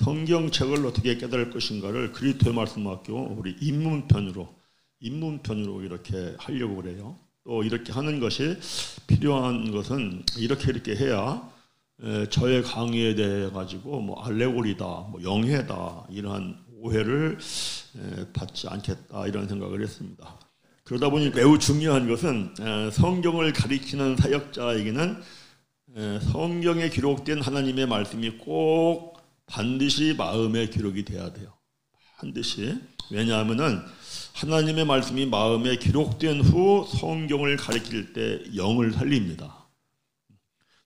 성경책을 어떻게 깨달을 것인가를 그리스도의 말씀을 맡기고 우리 입문편으로 이렇게 하려고 그래요. 또 이렇게 하는 것이 필요한 것은 이렇게 해야 저의 강의에 대해 가지고 뭐 알레고리다, 뭐 영해다 이러한 오해를 받지 않겠다 이런 생각을 했습니다. 그러다 보니 매우 중요한 것은 성경을 가리키는 사역자에게는 성경에 기록된 하나님의 말씀이 꼭 반드시 마음에 기록이 돼야 돼요. 반드시. 왜냐하면은 하나님의 말씀이 마음에 기록된 후 성경을 가리킬 때 영을 살립니다.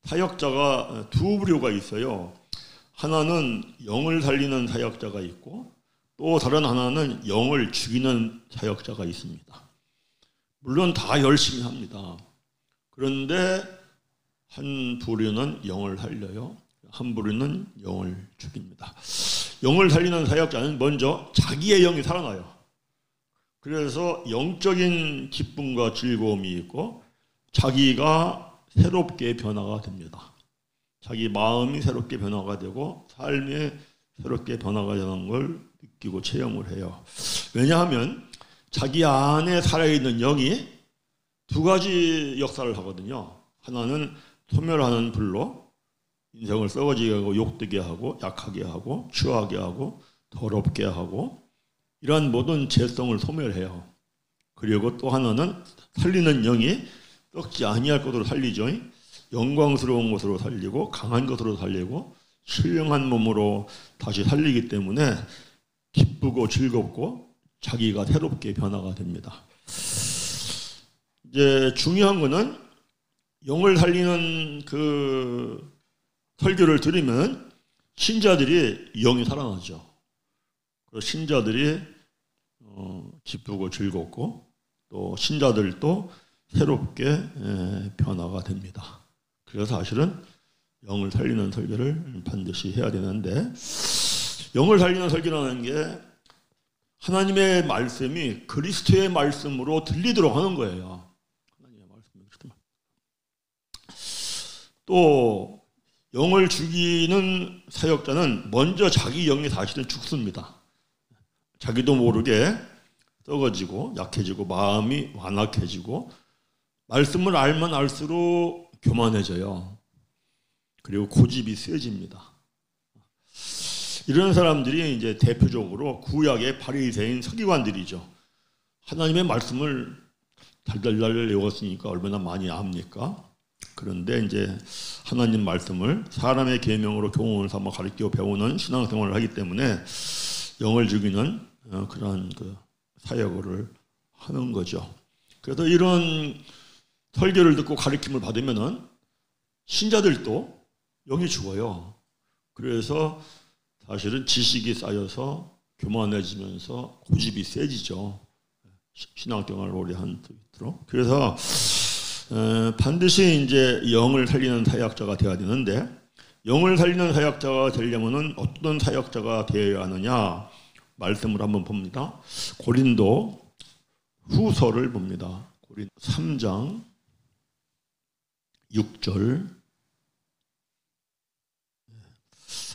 사역자가 두 부류가 있어요. 하나는 영을 살리는 사역자가 있고 또 다른 하나는 영을 죽이는 사역자가 있습니다. 물론 다 열심히 합니다. 그런데 한 부류는 영을 살려요. 한 부류는 영을 죽입니다. 영을 살리는 사역자는 먼저 자기의 영이 살아나요. 그래서 영적인 기쁨과 즐거움이 있고 자기가 새롭게 변화가 됩니다. 자기 마음이 새롭게 변화가 되고 삶이 새롭게 변화가 되는 걸 느끼고 체험을 해요. 왜냐하면 자기 안에 살아있는 영이 두 가지 역사를 하거든요. 하나는 소멸하는 불로 인생을 썩어지게 하고 욕되게 하고 약하게 하고 추하게 하고 더럽게 하고 이러한 모든 죄성을 소멸해요. 그리고 또 하나는 살리는 영이 썩지 아니할 것으로 살리죠. 영광스러운 것으로 살리고 강한 것으로 살리고 신령한 몸으로 다시 살리기 때문에 기쁘고 즐겁고 자기가 새롭게 변화가 됩니다. 이제 중요한 거는 영을 살리는 그 설교를 들으면 신자들이 영이 살아나죠. 그 신자들이 기쁘고 즐겁고 또 신자들도 새롭게 변화가 됩니다. 그래서 사실은 영을 살리는 설교를 반드시 해야 되는데 영을 살리는 설교라는 게 하나님의 말씀이 그리스도의 말씀으로 들리도록 하는 거예요. 하나님의 말씀이 또 영을 죽이는 사역자는 먼저 자기 영이 사실은 죽습니다. 자기도 모르게 썩어지고 약해지고 마음이 완악해지고 말씀을 알면 알수록 교만해져요. 그리고 고집이 세집니다. 이런 사람들이 이제 대표적으로 구약의 바리새인 서기관들이죠. 하나님의 말씀을 달달달 외웠으니까 얼마나 많이 압니까? 그런데 이제 하나님 말씀을 사람의 계명으로 교훈을 삼아 가르치고 배우는 신앙생활을 하기 때문에 영을 죽이는 그런 그 사역을 하는 거죠. 그래서 이런 설교를 듣고 가르침을 받으면은 신자들도 영이 죽어요. 그래서 사실은 지식이 쌓여서 교만해지면서 고집이 세지죠. 신앙생활을 오래 한 들어. 그래서 반드시 이제 영을 살리는 사역자가 되어야 되는데 영을 살리는 사역자가 되려면은 어떤 사역자가 되어야 하느냐 말씀을 한번 봅니다. 고린도 후서를 봅니다. 고린도 3장 6절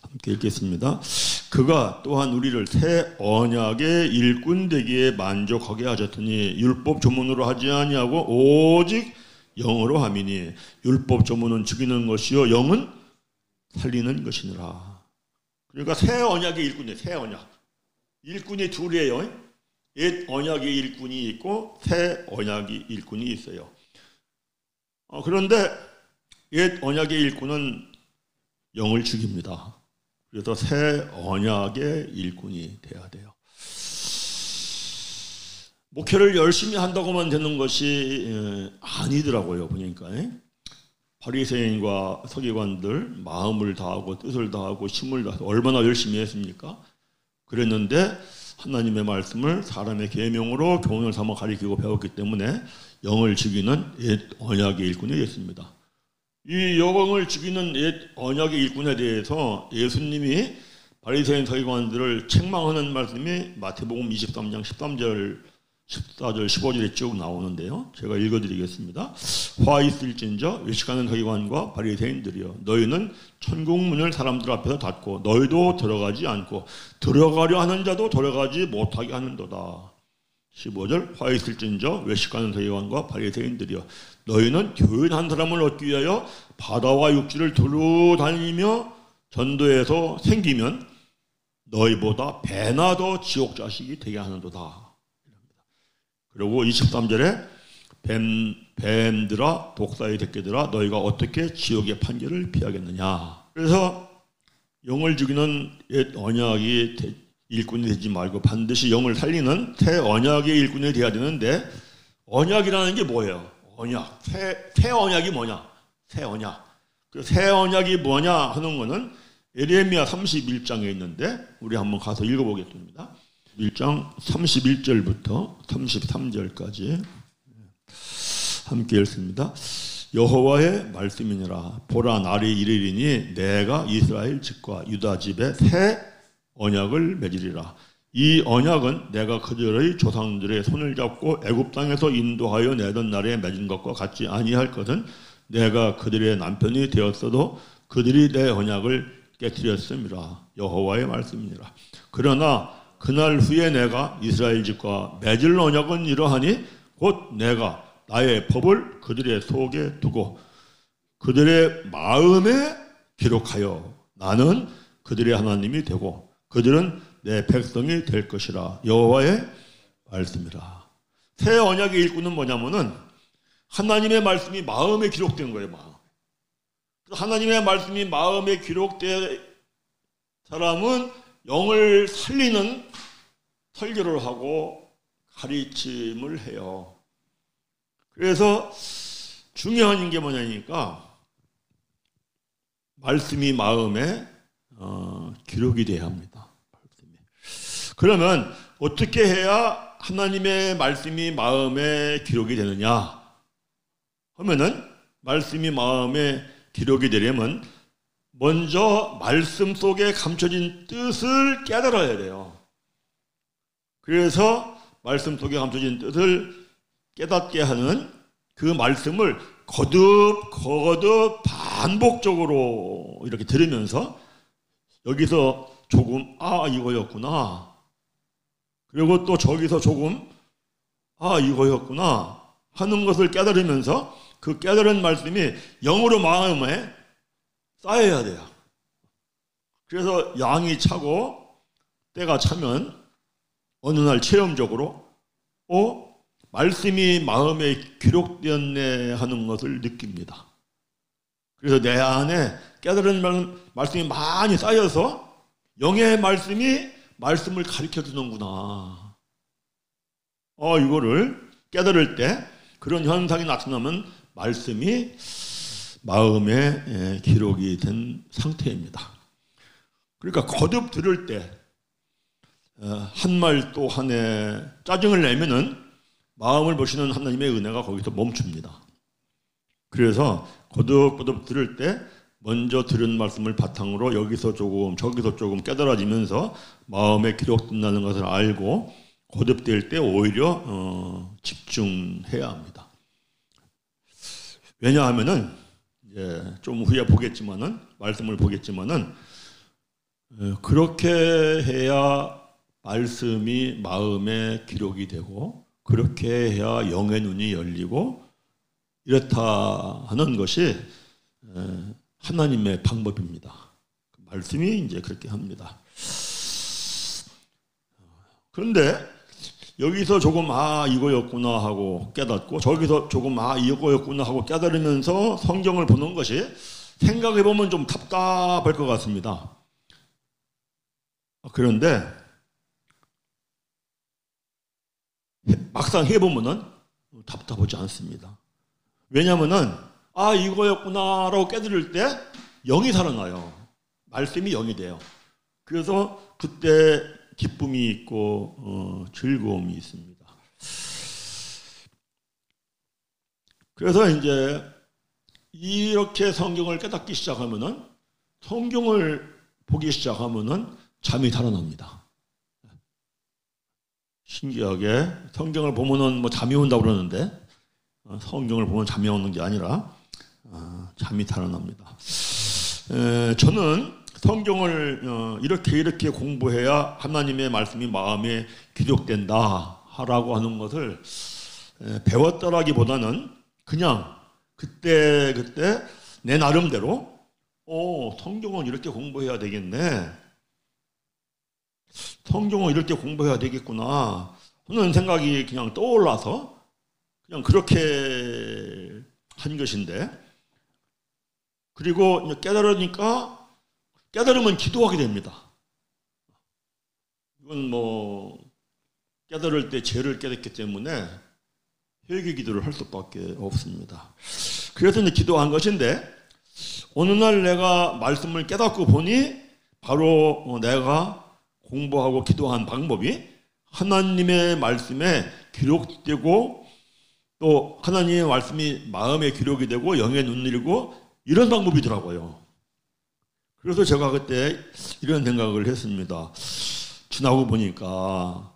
함께 읽겠습니다. 그가 또한 우리를 새 언약의 일꾼 되기에 만족하게 하셨더니 율법 조문으로 하지 아니하고 오직 영으로 함이니 율법 조문은 죽이는 것이요 영은 살리는 것이니라. 그러니까 새 언약의 일꾼이에요. 새 언약. 일꾼이 둘이에요. 옛 언약의 일꾼이 있고 새 언약의 일꾼이 있어요. 그런데 옛 언약의 일꾼은 영을 죽입니다. 그래서 새 언약의 일꾼이 돼야 돼요. 목회를 열심히 한다고만 되는 것이 아니더라고요. 보니까 바리새인과 서기관들 마음을 다하고 뜻을 다하고 힘을 다해서 얼마나 열심히 했습니까? 그랬는데 하나님의 말씀을 사람의 계명으로 교훈을 삼아 가리키고 배웠기 때문에 영을 죽이는 옛 언약의 일꾼이 됐습니다. 이 영을 죽이는 옛 언약의 일꾼에 대해서 예수님이 바리새인 서기관들을 책망하는 말씀이 마태복음 23장 13절 14절 15절에 쭉 나오는데요. 제가 읽어드리겠습니다. 화 있을진저 외식하는 서기관과 바리새인들이여 너희는 천국문을 사람들 앞에서 닫고 너희도 들어가지 않고 들어가려 하는 자도 들어가지 못하게 하는도다. 15절 화 있을진저 외식하는 서기관과 바리새인들이여 너희는 교훈한 사람을 얻기 위하여 바다와 육지를 두루 다니며 전도해서 생기면 너희보다 배나 더 지옥 자식이 되게 하는도다. 그리고 23절에 뱀들아 독사의 새끼들아 너희가 어떻게 지옥의 판결을 피하겠느냐. 그래서 영을 죽이는 옛 언약이 일꾼이 되지 말고 반드시 영을 살리는 새 언약의 일꾼이 되어야 되는데 언약이라는 게 뭐예요? 언약. 새 언약이 뭐냐? 새 언약. 그 새 언약이 뭐냐 하는 거는 예레미야 31장에 있는데 우리 한번 가서 읽어보겠습니다. 1장 31절부터 33절까지 함께 읽습니다. 여호와의 말씀이니라. 보라 날이 이르리니 내가 이스라엘 집과 유다 집에 새 언약을 맺으리라. 이 언약은 내가 그들의 조상들의 손을 잡고 애굽 땅에서 인도하여 내던 날에 맺은 것과 같지 아니할 것은 내가 그들의 남편이 되었어도 그들이 내 언약을 깨뜨렸음이라. 여호와의 말씀이니라. 그러나 그날 후에 내가 이스라엘 집과 맺을 언약은 이러하니 곧 내가 나의 법을 그들의 속에 두고 그들의 마음에 기록하여 나는 그들의 하나님이 되고 그들은 내 백성이 될 것이라. 여호와의 말씀이라. 새 언약의 일꾼은 뭐냐면은 하나님의 말씀이 마음에 기록된 거예요. 마음. 하나님의 말씀이 마음에 기록된 사람은 영을 살리는 설교를 하고 가르침을 해요. 그래서 중요한 게 뭐냐니까 말씀이 마음에 기록이 돼야 합니다. 그러면 어떻게 해야 하나님의 말씀이 마음에 기록이 되느냐 하면은 말씀이 마음에 기록이 되려면 먼저 말씀 속에 감춰진 뜻을 깨달아야 돼요. 그래서 말씀 속에 감춰진 뜻을 깨닫게 하는 그 말씀을 거듭 반복적으로 이렇게 들으면서 여기서 조금 이거였구나. 그리고 또 저기서 조금 이거였구나 하는 것을 깨달으면서 그 깨달은 말씀이 영으로 마음에 쌓여야 돼요. 그래서 양이 차고 때가 차면 어느 날 체험적으로 말씀이 마음에 기록되었네 하는 것을 느낍니다. 그래서 내 안에 깨달은 말씀이 많이 쌓여서 영의 말씀이 말씀을 가르쳐 주는구나. 이거를 깨달을 때 그런 현상이 나타나면 말씀이 마음에 기록이 된 상태입니다. 그러니까 거듭 들을 때 한 말 또 한 해 짜증을 내면은 마음을 보시는 하나님의 은혜가 거기서 멈춥니다. 그래서 거듭 들을 때 먼저 들은 말씀을 바탕으로 여기서 조금 저기서 조금 깨달아지면서 마음에 기록된다는 것을 알고 거듭될 때 오히려 집중해야 합니다. 왜냐하면은 좀 후에 보겠지만은 말씀을 보겠지만은 그렇게 해야 말씀이 마음에 기록이 되고 그렇게 해야 영의 눈이 열리고 이렇다 하는 것이 하나님의 방법입니다. 말씀이 이제 그렇게 합니다. 그런데 여기서 조금 이거였구나 하고 깨닫고 저기서 조금 이거였구나 하고 깨달으면서 성경을 보는 것이 생각해보면 좀 답답할 것 같습니다. 그런데 막상 해보면은 답답하지 않습니다. 왜냐하면은 이거였구나라고 깨달을 때 영이 살아나요. 말씀이 영이 돼요. 그래서 그때 기쁨이 있고 즐거움이 있습니다. 그래서 이제 이렇게 성경을 깨닫기 시작하면은 성경을 보기 시작하면은 잠이 달아납니다. 신기하게 성경을 보면은 뭐 잠이 온다고 그러는데 성경을 보면 잠이 오는 게 아니라 잠이 달아납니다. 저는 성경을 이렇게 공부해야 하나님의 말씀이 마음에 기록된다 하라고 하는 것을 배웠다라기보다는 그냥 그때 내 나름대로 성경은 이렇게 공부해야 되겠네, 성경은 이렇게 공부해야 되겠구나 하는 생각이 그냥 떠올라서 그냥 그렇게 한 것인데, 그리고 깨달으면 기도하게 됩니다. 이건 뭐 깨달을 때 죄를 깨닫기 때문에 회개 기도를 할 수밖에 없습니다. 그래서 이제 기도한 것인데, 어느 날 내가 말씀을 깨닫고 보니 바로 내가 공부하고 기도한 방법이 하나님의 말씀에 기록되고 또 하나님의 말씀이 마음에 기록이 되고 영에 눈일고 이런 방법이더라고요. 그래서 제가 그때 이런 생각을 했습니다. 지나고 보니까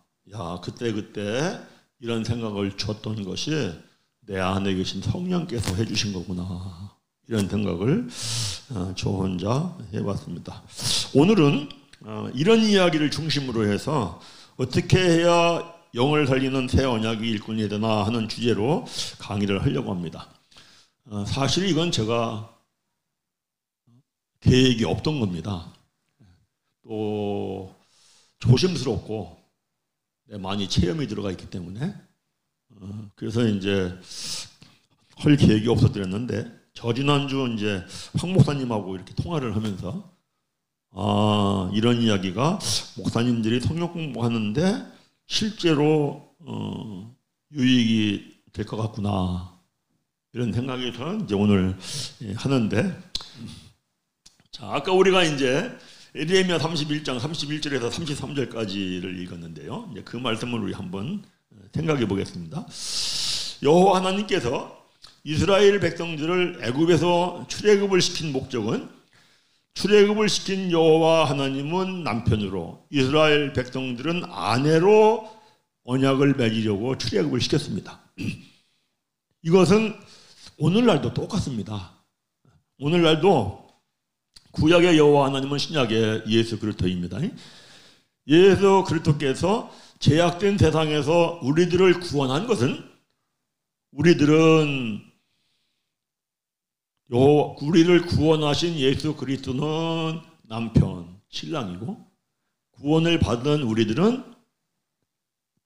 그때 이런 생각을 줬던 것이 내 안에 계신 성령께서 해주신 거구나, 이런 생각을 저 혼자 해봤습니다. 오늘은 이런 이야기를 중심으로 해서 어떻게 해야 영을 살리는 새 언약이 일꾼이 되나 하는 주제로 강의를 하려고 합니다. 사실 이건 제가 계획이 없던 겁니다. 또 조심스럽고 많이 체험이 들어가 있기 때문에 그래서 이제 할 계획이 없었더랬는데, 저지난주 이제 황 목사님하고 이렇게 통화를 하면서 이런 이야기가 목사님들이 성경 공부하는데 실제로 유익이 될 것 같구나, 이런 생각이 저는 이제 오늘 하는데, 자, 아까 우리가 이제 에레미야 31장 31절에서 33절까지를 읽었는데요. 이제 그 말씀을 우리 한번 생각해 보겠습니다. 여호와 하나님께서 이스라엘 백성들을 애굽에서 출애굽을 시킨 목적은 출애굽을 시킨 여호와 하나님은 남편으로, 이스라엘 백성들은 아내로 언약을 맺으려고 출애굽을 시켰습니다. 이것은 오늘날도 똑같습니다. 오늘날도 구약의 여호와 하나님은 신약의 예수 그리스도입니다. 예수 그리스도께서 제약된 세상에서 우리들을 구원한 것은, 우리를 구원하신 예수 그리스도는 남편, 신랑이고, 구원을 받은 우리들은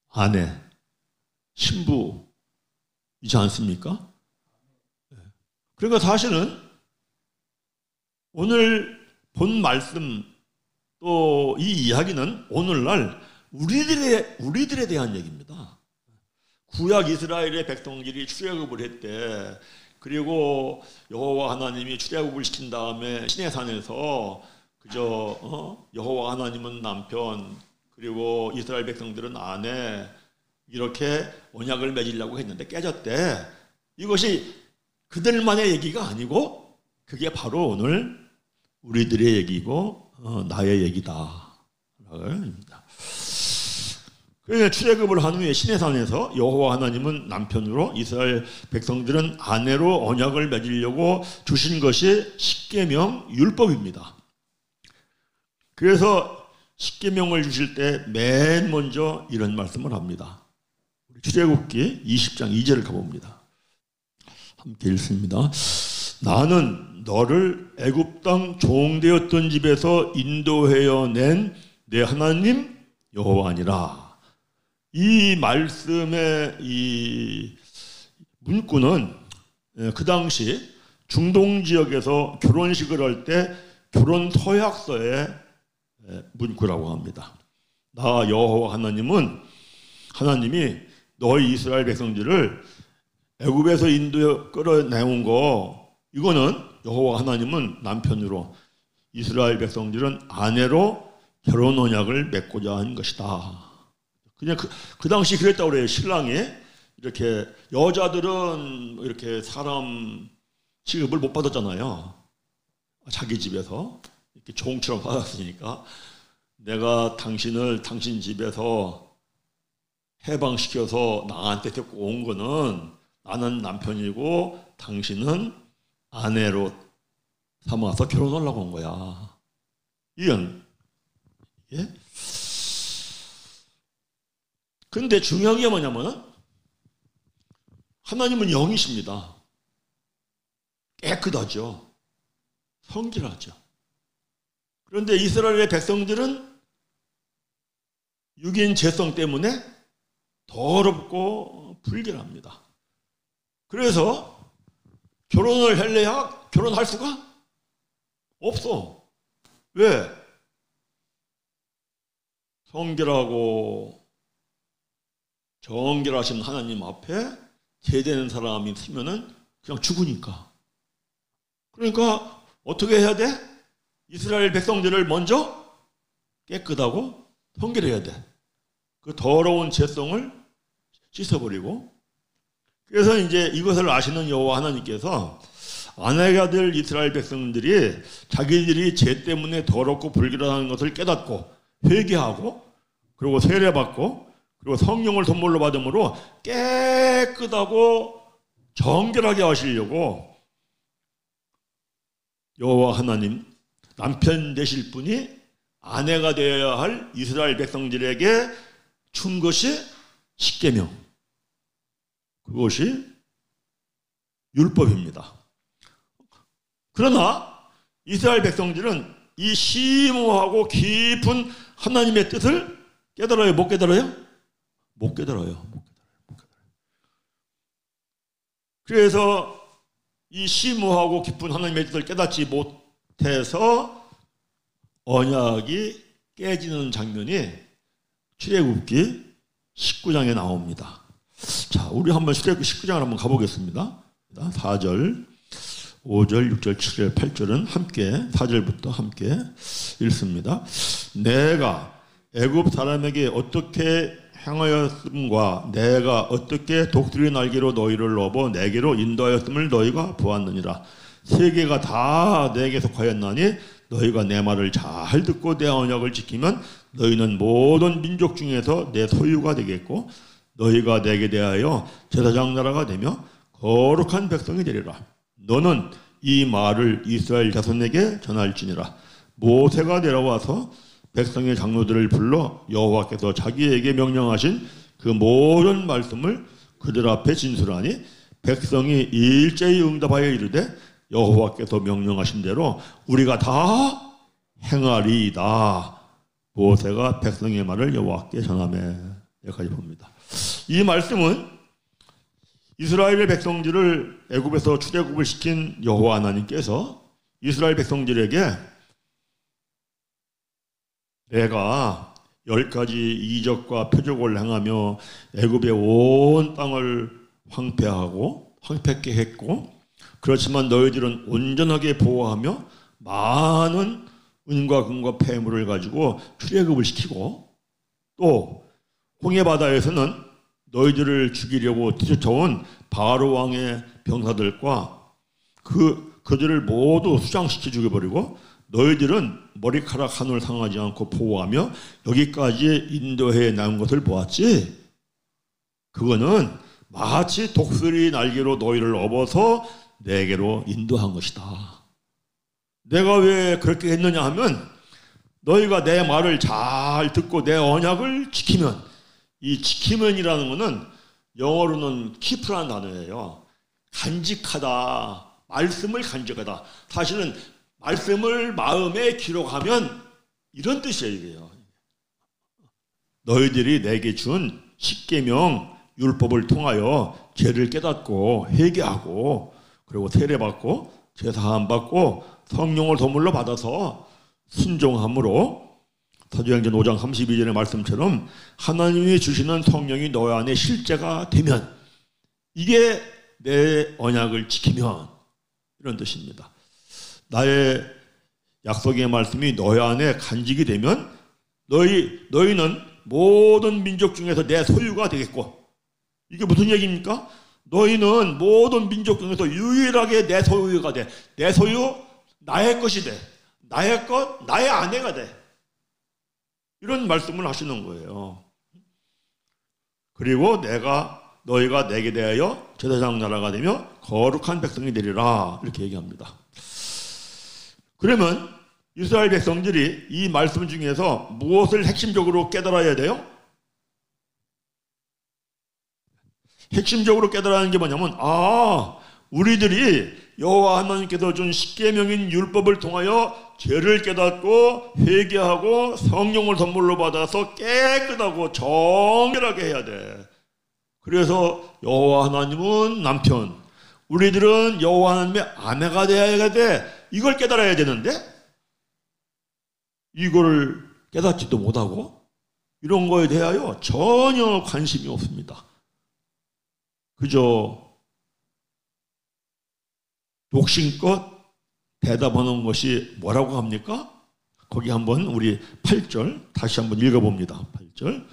아내, 신부이지 않습니까? 그러니까 사실은 오늘 본 말씀 또 이 이야기는 오늘날 우리들에 대한 얘기입니다. 구약 이스라엘의 백성들이 출애굽을 했대. 그리고 여호와 하나님이 출애굽을 시킨 다음에 시내산에서 그저 여호와 하나님은 남편, 그리고 이스라엘 백성들은 아내, 이렇게 언약을 맺으려고 했는데 깨졌대. 이것이 그들만의 얘기가 아니고 그게 바로 오늘 우리들의 얘기고 나의 얘기다. 그러니까 출애굽을 한 후에 시내산에서 여호와 하나님은 남편으로, 이스라엘 백성들은 아내로 언약을 맺으려고 주신 것이 십계명 율법입니다. 그래서 십계명을 주실 때 맨 먼저 이런 말씀을 합니다. 출애굽기 20장 2절을 가봅니다. 함께 읽습니다. 나는 너를 애굽 땅 종되었던 집에서 인도하여 낸 내 하나님 여호와니라. 이 말씀의 이 문구는 그 당시 중동 지역에서 결혼식을 할 때 결혼 서약서의 문구라고 합니다. 나 여호와 하나님이 너희 이스라엘 백성들을 애굽에서 인도에 끌어내온 거, 이거는 여호와 하나님은 남편으로, 이스라엘 백성들은 아내로 결혼 언약을 맺고자 한 것이다. 그냥 그 당시 그랬다고 그래요. 신랑이 이렇게, 여자들은 이렇게 사람 취급을 못 받았잖아요. 자기 집에서 이렇게 종처럼 받았으니까, 내가 당신 집에서 해방시켜서 나한테 데리고 온 거는 나는 남편이고 당신은 아내로 삼아서 결혼하려고 온 거야. 이런. 예? 근데 중요한 게 뭐냐면은 하나님은 영이십니다. 깨끗하죠. 성질하죠. 그런데 이스라엘의 백성들은 육인 죄성 때문에 더럽고 불결합니다. 그래서 결혼을 할래야 결혼할 수가 없어. 왜? 성결하고 정결하신 하나님 앞에 제되는 사람이 있으면은 그냥 죽으니까. 그러니까 어떻게 해야 돼? 이스라엘 백성들을 먼저 깨끗하고 성결해야 돼. 그 더러운 죄성을 씻어버리고. 그래서 이제 이것을 아시는 여호와 하나님께서 아내가 될 이스라엘 백성들이 자기들이 죄 때문에 더럽고 불결하다는 것을 깨닫고 회개하고 그리고 세례받고 그리고 성령을 선물로 받음으로 깨끗하고 정결하게 하시려고 여호와 하나님 남편 되실 분이 아내가 되어야 할 이스라엘 백성들에게 준 것이 십계명. 그것이 율법입니다. 그러나 이스라엘 백성들은 이 심오하고 깊은 하나님의 뜻을 깨달아요? 못 깨달아요? 못 깨달아요. 그래서 이 심오하고 깊은 하나님의 뜻을 깨닫지 못해서 언약이 깨지는 장면이 출애굽기 19장에 나옵니다. 자, 우리 한번 출애굽기 19장을 한번 가보겠습니다. 4절, 5절, 6절, 7절, 8절은 함께 4절부터 함께 읽습니다. 내가 애굽 사람에게 어떻게 행하였음과 내가 어떻게 독수리 날개로 너희를 넣어 내게로 인도하였음을 너희가 보았느니라. 세계가 다 내게 속하였나니 너희가 내 말을 잘 듣고 내 언약을 지키면 너희는 모든 민족 중에서 내 소유가 되겠고 너희가 내게 대하여 제사장 나라가 되며 거룩한 백성이 되리라. 너는 이 말을 이스라엘 자손에게 전할지니라. 모세가 내려와서 백성의 장로들을 불러 여호와께서 자기에게 명령하신 그 모든 말씀을 그들 앞에 진술하니 백성이 일제히 응답하여 이르되 여호와께서 명령하신 대로 우리가 다 행하리이다. 모세가 백성의 말을 여호와께 전하매. 여기까지 봅니다. 이 말씀은 이스라엘의 백성들을 애굽에서 출애굽을 시킨 여호와 하나님께서 이스라엘 백성들에게 내가 10가지 이적과 표적을 행하며 애굽의 온 땅을 황폐케 했고 그렇지만 너희들은 온전하게 보호하며 많은 은과 금과 폐물을 가지고 출애굽을 시키고 또 홍해 바다에서는 너희들을 죽이려고 뒤쫓아온 바로 왕의 병사들과 그들을 모두 수장시켜 죽여버리고 너희들은 머리카락 한올 상하지 않고 보호하며 여기까지 인도해 나온 것을 보았지. 그거는 마치 독수리 날개로 너희를 업어서 내게로 인도한 것이다. 내가 왜 그렇게 했느냐 하면 너희가 내 말을 잘 듣고 내 언약을 지키면, 이 지키면이라는 것은 영어로는 keep라는 단어예요. 간직하다, 말씀을 간직하다. 사실은 말씀을 마음에 기록하면 이런 뜻이에요. 이게요. 너희들이 내게 준 십계명 율법을 통하여 죄를 깨닫고 회개하고 그리고 세례받고 제사함 받고 성령을 선물로 받아서 순종함으로 사도행전 5장 32절의 말씀처럼 하나님이 주시는 성령이 너희 안에 실제가 되면, 이게 내 언약을 지키면, 이런 뜻입니다. 나의 약속의 말씀이 너희 안에 간직이 되면 너희는 모든 민족 중에서 내 소유가 되겠고, 이게 무슨 얘기입니까? 너희는 모든 민족 중에서 유일하게 내 소유가 돼. 내 소유, 나의 것이 돼. 나의 것, 나의 아내가 돼. 이런 말씀을 하시는 거예요. 그리고 너희가 내게 대하여 제사장 나라가 되며 거룩한 백성이 되리라. 이렇게 얘기합니다. 그러면 이스라엘 백성들이 이 말씀 중에서 무엇을 핵심적으로 깨달아야 돼요? 핵심적으로 깨달아야 하는 게 뭐냐면, 우리들이 여호와 하나님께서 준 십계명인 율법을 통하여 죄를 깨닫고 회개하고 성령을 선물로 받아서 깨끗하고 정결하게 해야 돼. 그래서 여호와 하나님은 남편, 우리들은 여호와 하나님의 아내가 되어야 돼. 이걸 깨달아야 되는데 이걸 깨닫지도 못하고 이런 거에 대하여 전혀 관심이 없습니다. 그저 욕심껏 대답하는 것이 뭐라고 합니까? 거기 한번 우리 8절 다시 한번 읽어봅니다. 8절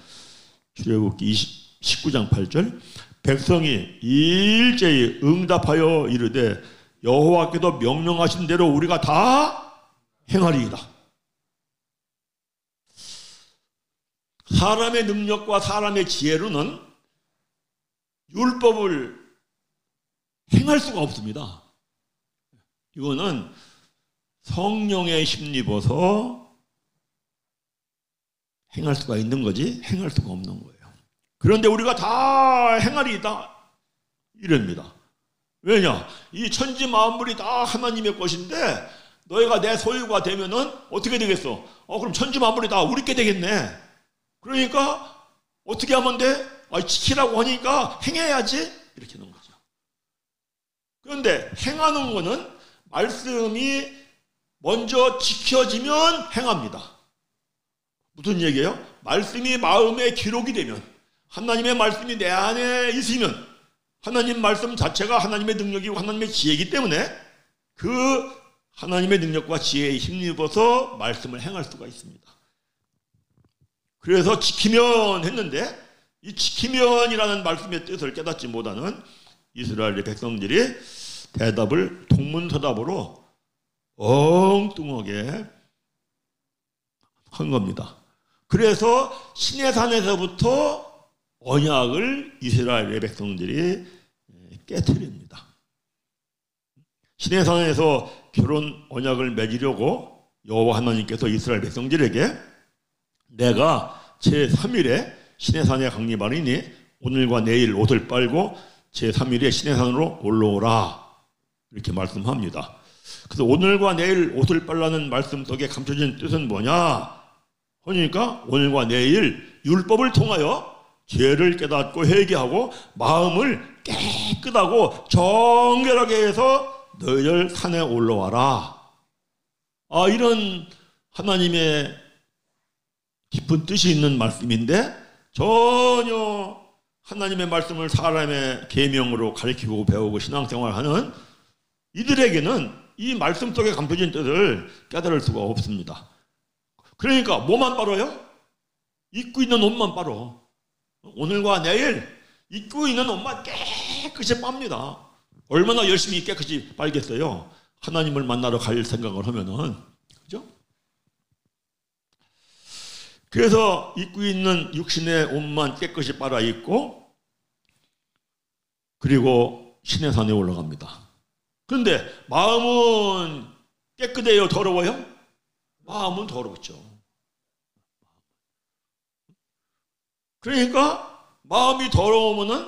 출애굽기 19장 8절 백성이 일제히 응답하여 이르되 여호와께서 명령하신 대로 우리가 다 행하리이다. 사람의 능력과 사람의 지혜로는 율법을 행할 수가 없습니다. 이거는 성령에 힘입어서 행할 수가 있는 거지 행할 수가 없는 거예요. 그런데 우리가 다 행하리이다 이럽니다. 왜냐? 이 천지 만물이 다 하나님의 것인데 너희가 내 소유가 되면은 어떻게 되겠어? 그럼 천지 만물이 다 우리 게 되겠네. 그러니까 어떻게 하면 돼? 지키라고 하니까 행해야지 이렇게 하는 거죠. 그런데 행하는 거는 말씀이 먼저 지켜지면 행합니다. 무슨 얘기예요? 말씀이 마음에 기록이 되면, 하나님의 말씀이 내 안에 있으면, 하나님 말씀 자체가 하나님의 능력이고 하나님의 지혜이기 때문에 그 하나님의 능력과 지혜에 힘입어서 말씀을 행할 수가 있습니다. 그래서 지키면 했는데 이 지키면이라는 말씀의 뜻을 깨닫지 못하는 이스라엘의 백성들이 대답을 동문서답으로 엉뚱하게 한 겁니다. 그래서 시내산에서부터 언약을 이스라엘의 백성들이 깨트립니다. 시내산에서 결혼 언약을 맺으려고 여호와 하나님께서 이스라엘 백성들에게 내가 제3일에 시내산에 강림하리니 오늘과 내일 옷을 빨고 제3일에 시내산으로 올라오라 이렇게 말씀합니다. 그래서 오늘과 내일 옷을 빨라는 말씀 속에 감춰진 뜻은 뭐냐 하니까 오늘과 내일 율법을 통하여 죄를 깨닫고 회개하고 마음을 깨끗하고 정결하게 해서 너희들 산에 올라와라. 이런 하나님의 깊은 뜻이 있는 말씀인데 전혀 하나님의 말씀을 사람의 계명으로 가르치고 배우고 신앙생활하는 이들에게는 이 말씀 속에 감춰진 뜻을 깨달을 수가 없습니다. 그러니까 뭐만 빨아요? 입고 있는 옷만 빨어. 오늘과 내일 입고 있는 옷만 깨끗이 빱니다. 얼마나 열심히 깨끗이 빨겠어요? 하나님을 만나러 갈 생각을 하면은. 그죠? 그래서 입고 있는 육신의 옷만 깨끗이 빨아 입고 그리고 시내산에 올라갑니다. 그런데 마음은 깨끗해요? 더러워요? 마음은 더럽죠. 그러니까 마음이 더러우면은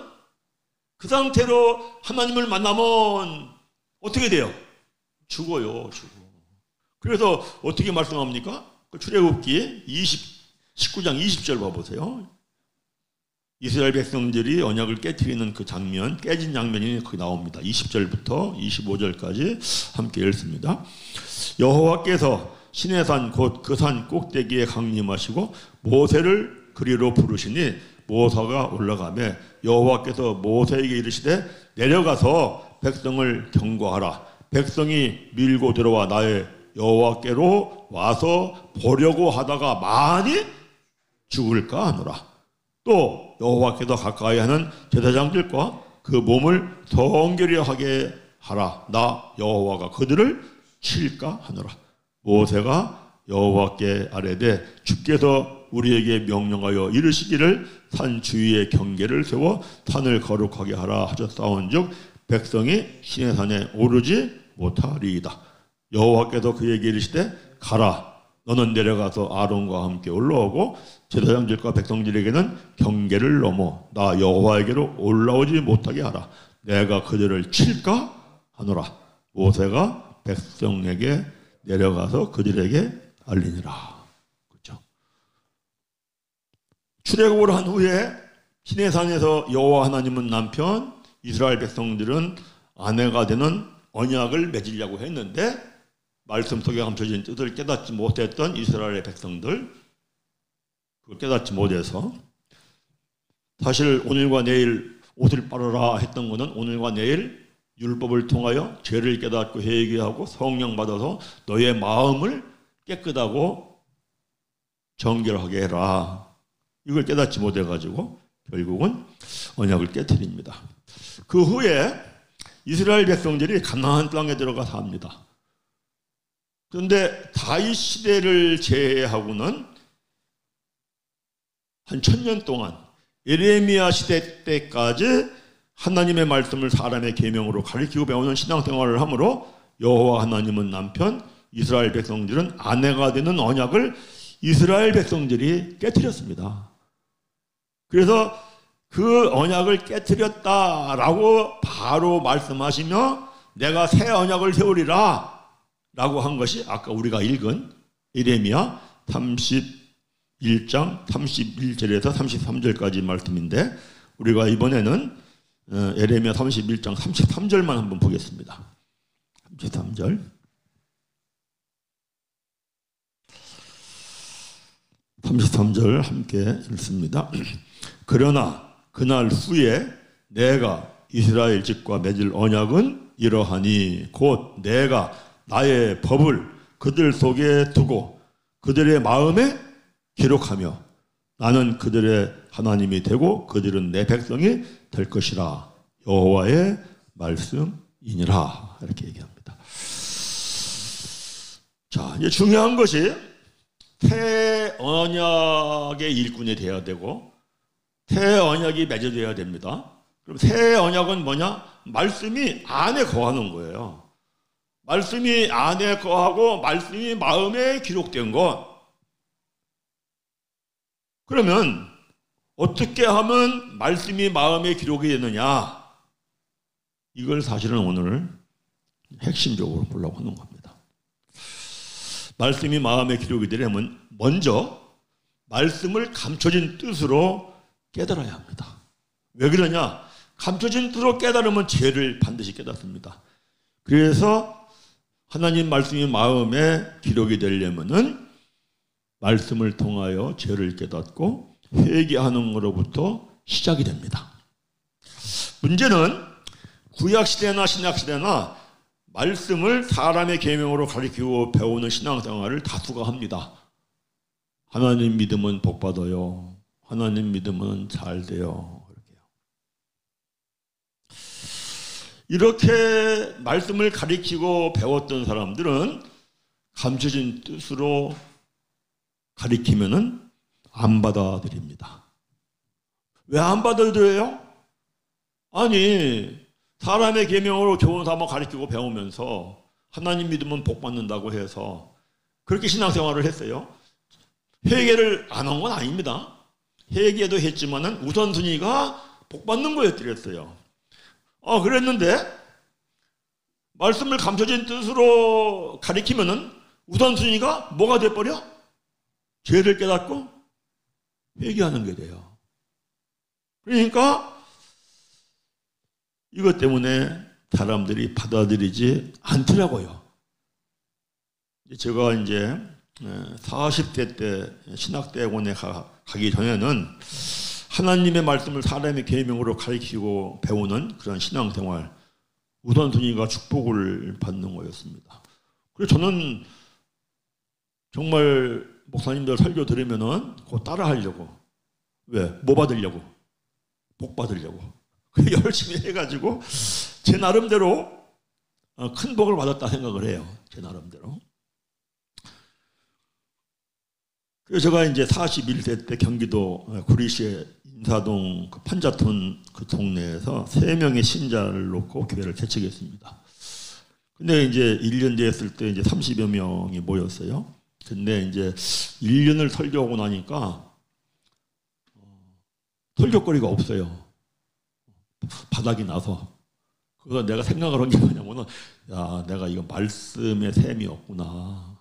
그 상태로 하나님을 만나면 어떻게 돼요? 죽어요, 죽어. 그래서 어떻게 말씀합니까? 출애굽기 19장 20절 봐보세요. 이스라엘 백성들이 언약을 깨트리는 그 장면, 깨진 장면이 거기 나옵니다. 20절부터 25절까지 함께 읽습니다. 여호와께서 시내산 곧 그 산 꼭대기에 강림하시고 모세를 그리로 부르시니 모세가 올라가매 여호와께서 모세에게 이르시되 내려가서 백성을 경고하라. 백성이 밀고 들어와 나의 여호와께로 와서 보려고 하다가 많이 죽을까 하노라. 또 여호와께서 가까이 하는 제사장들과 그 몸을 성결히 하게 하라. 나 여호와가 그들을 칠까 하노라. 모세가 여호와께 아뢰되 주께서 우리에게 명령하여 이르시기를 산 주위에 경계를 세워 산을 거룩하게 하라 하셨사온즉 백성이 시내 산에 오르지 못하리이다. 여호와께서 그에게 이르시되 가라 너는 내려가서 아론과 함께 올라오고 제사장들과 백성들에게는 경계를 넘어 나 여호와에게로 올라오지 못하게 하라. 내가 그들을 칠까 하노라. 모세가 백성에게 내려가서 그들에게 알리니라. 그렇죠? 출애굽을 한 후에 시내산에서 여호와 하나님은 남편, 이스라엘 백성들은 아내가 되는 언약을 맺으려고 했는데 말씀 속에 감춰진 뜻을 깨닫지 못했던 이스라엘의 백성들, 그걸 깨닫지 못해서 사실 오늘과 내일 옷을 빨아라 했던 것은 오늘과 내일 율법을 통하여 죄를 깨닫고 회개하고 성령 받아서 너의 마음을 깨끗하고 정결하게 해라. 이걸 깨닫지 못해가지고 결국은 언약을 깨뜨립니다. 그 후에 이스라엘 백성들이 가나안 땅에 들어가 삽니다. 그런데 다윗 시대를 제외하고는 한 1000년 동안 예레미야 시대 때까지 하나님의 말씀을 사람의 계명으로 가르치고 배우는 신앙생활을 하므로 여호와 하나님은 남편, 이스라엘 백성들은 아내가 되는 언약을 이스라엘 백성들이 깨뜨렸습니다. 그래서 그 언약을 깨뜨렸다라고 바로 말씀하시며 내가 새 언약을 세우리라 라고 한 것이 아까 우리가 읽은 예레미야 31장 31절에서 33절까지 말씀인데 우리가 이번에는 예레미야 31장 33절만 한번 보겠습니다. 33절. 33절 함께 읽습니다. 그러나 그날 후에 내가 이스라엘 집과 맺을 언약은 이러하니 곧 내가 나의 법을 그들 속에 두고 그들의 마음에 기록하며 나는 그들의 하나님이 되고 그들은 내 백성이 될 것이라 여호와의 말씀이니라 이렇게 얘기합니다. 자, 이제 중요한 것이 새 언약의 일꾼이 되어야 되고 새 언약이 맺어져야 됩니다. 그럼 새 언약은 뭐냐? 말씀이 안에 거하는 거예요. 말씀이 안에 거하고 말씀이 마음에 기록된 것. 그러면 어떻게 하면 말씀이 마음에 기록이 되느냐? 이걸 사실은 오늘 핵심적으로 보려고 하는 겁니다. 말씀이 마음에 기록이 되려면 먼저 말씀을 감춰진 뜻으로 깨달아야 합니다. 왜 그러냐? 감춰진 뜻으로 깨달으면 죄를 반드시 깨닫습니다. 그래서 하나님 말씀이 마음에 기록이 되려면은 말씀을 통하여 죄를 깨닫고 회개하는 것으로부터 시작이 됩니다. 문제는 구약시대나 신약시대나 말씀을 사람의 계명으로 가르치고 배우는 신앙생활을 다수가 합니다. 하나님 믿으면 복 받아요. 하나님 믿으면 잘 돼요. 이렇게 말씀을 가르치고 배웠던 사람들은 감춰진 뜻으로 가르치면은 안 받아들입니다. 왜 안 받아들여요? 아니, 사람의 계명으로 교훈 삼아 가르치고 배우면서 하나님 믿으면 복 받는다고 해서 그렇게 신앙생활을 했어요. 회개를 안 한 건 아닙니다. 회개도 했지만은 우선순위가 복 받는 거였더랬어요. 그랬는데 말씀을 감춰진 뜻으로 가리키면은 우선순위가 뭐가 돼버려? 죄를 깨닫고 회개하는 게 돼요. 그러니까 이것 때문에 사람들이 받아들이지 않더라고요. 제가 이제 40대 때 신학대학원에 가기 전에는 하나님의 말씀을 사람의 계명으로 가르치고 배우는 그런 신앙생활 우선순위가 축복을 받는 거였습니다. 그래서 저는 정말 목사님들 설교 들으면은 그거 따라 하려고. 왜? 뭐 받으려고? 복 받으려고. 열심히 해가지고 제 나름대로 큰 복을 받았다 생각을 해요. 제 나름대로. 그래서 제가 이제 41세 때 경기도 구리시의 인사동 그 판자톤 그 동네에서 3명의 신자를 놓고 교회를 개척했습니다. 근데 이제 1년 됐을 때 이제 30여 명이 모였어요. 근데 이제 1년을 설교하고 나니까 설교거리가 없어요. 바닥이 나서. 그래서 내가 생각을 한 게 뭐냐면은, 야, 내가 이거 말씀의 셈이 없구나.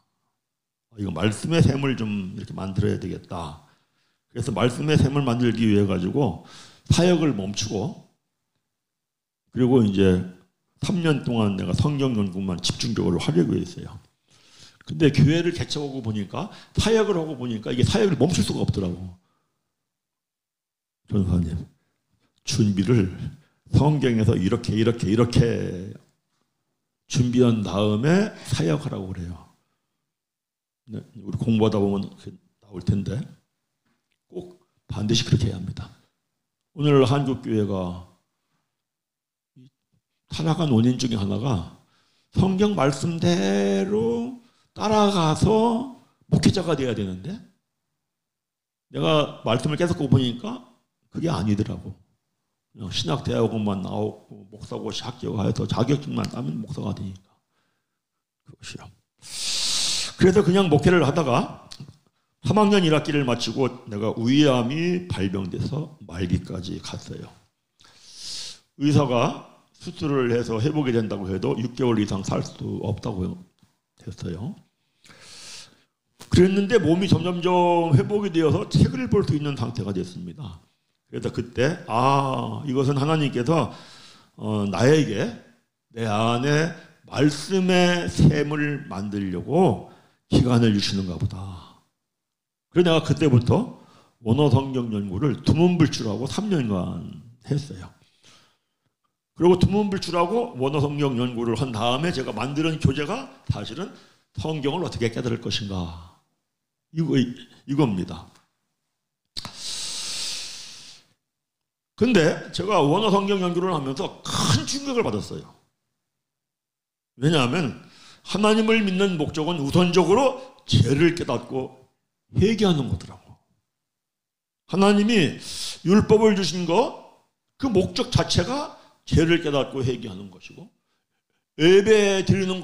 이거 말씀의 셈을 좀 이렇게 만들어야 되겠다. 그래서 말씀의 셈을 만들기 위해 가지고 사역을 멈추고, 그리고 이제 3년 동안 내가 성경 연구만 집중적으로 하려고 했어요. 근데 교회를 개척하고 보니까, 사역을 하고 보니까 이게 사역을 멈출 수가 없더라고. 전사님, 준비를 성경에서 이렇게 준비한 다음에 사역하라고 그래요. 네, 우리 공부하다 보면 나올 텐데 꼭 반드시 그렇게 해야 합니다. 오늘 한국교회가 타락한 원인 중에 하나가 성경 말씀대로 따라가서 목회자가 돼야 되는데, 내가 말씀을 계속 보니까 그게 아니더라고. 그냥 신학대학원만 나오고 목사고시 합격해서 자격증만 따면 목사가 되니까. 그것이요. 그래서 그냥 목회를 하다가 3학년 1학기를 마치고 내가 위암이 발병돼서 말기까지 갔어요. 의사가 수술을 해서 회복이 된다고 해도 6개월 이상 살 수 없다고 했어요. 그랬는데 몸이 점점점 회복이 되어서 책을 볼 수 있는 상태가 됐습니다. 그래서 그때 이것은 하나님께서 나에게 내 안에 말씀의 셈을 만들려고 기간을 주시는가 보다. 그래서 내가 그때부터 원어 성경 연구를 두문불출하고 3년간 했어요. 그리고 두문불출하고 원어 성경 연구를 한 다음에 제가 만드는 교재가 사실은 성경을 어떻게 깨달을 것인가, 이겁니다. 근데 제가 원어 성경 연구를 하면서 큰 충격을 받았어요. 왜냐하면 하나님을 믿는 목적은 우선적으로 죄를 깨닫고 회개하는 거더라고. 하나님이 율법을 주신 그 목적 자체가 죄를 깨닫고 회개하는 것이고, 예배 드리는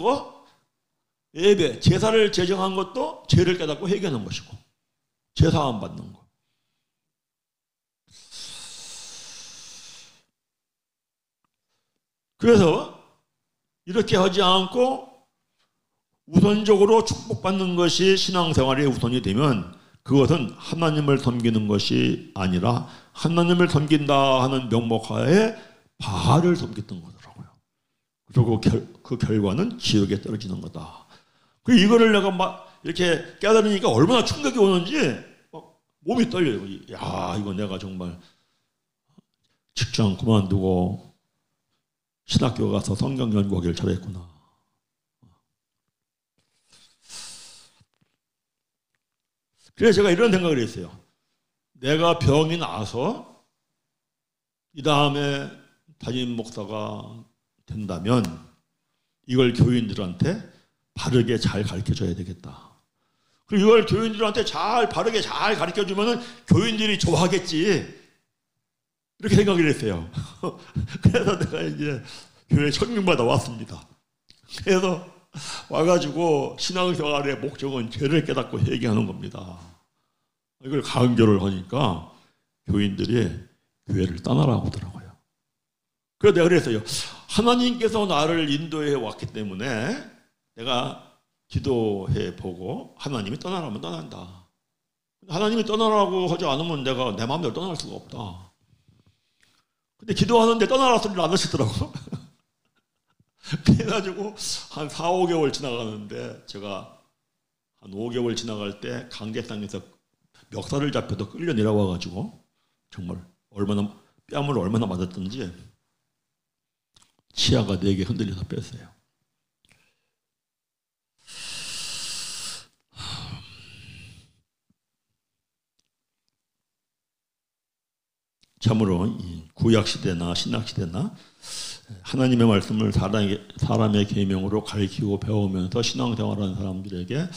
예배, 제사를 제정한 것도 죄를 깨닫고 회개하는 것이고, 제사함 받는 것. 그래서 이렇게 하지 않고 우선적으로 축복받는 것이 신앙생활의 우선이 되면 그것은 하나님을 섬기는 것이 아니라 하나님을 섬긴다 하는 명목하에 바알을 섬겼던 거더라고요. 그리고 그 결과는 지옥에 떨어지는 거다. 그리고 이거를 내가 막 이렇게 깨달으니까 얼마나 충격이 오는지 막 몸이 떨려요. 야, 이거 내가 정말 직장 그만두고 신학교 가서 성경 연구하기를 잘했구나. 그래서 제가 이런 생각을 했어요. 내가 병이 나서 이 다음에 담임 목사가 된다면 이걸 교인들한테 바르게 잘 가르쳐줘야 되겠다. 그리고 이걸 교인들한테 바르게 잘 가르쳐주면 교인들이 좋아하겠지. 이렇게 생각을 했어요. 그래서 내가 이제 교회 청명받아 왔습니다. 그래서 와가지고 신앙생활의 목적은 죄를 깨닫고 회개하는 겁니다. 이걸 강조를 하니까 교인들이 교회를 떠나라고 하더라고요. 그래서 내가 그랬어요. 하나님께서 나를 인도해 왔기 때문에 내가 기도해 보고 하나님이 떠나라면 떠난다. 하나님이 떠나라고 하지 않으면 내가 내 마음대로 떠날 수가 없다. 근데 기도하는데 떠나라 소리를 안 하시더라고. 그래가지고 한 4, 5개월 지나가는데 제가 한 5개월 지나갈 때 강제상에서 멱살을 잡혀서 끌려 내려와가지고 정말 뺨을 얼마나 맞았던지 치아가 4개 흔들려서 뺐어요. 참으로 구약시대나 신약시대나 하나님의 말씀을 사람의 계명으로 가르치고 배우면서 신앙생활하는 사람들에게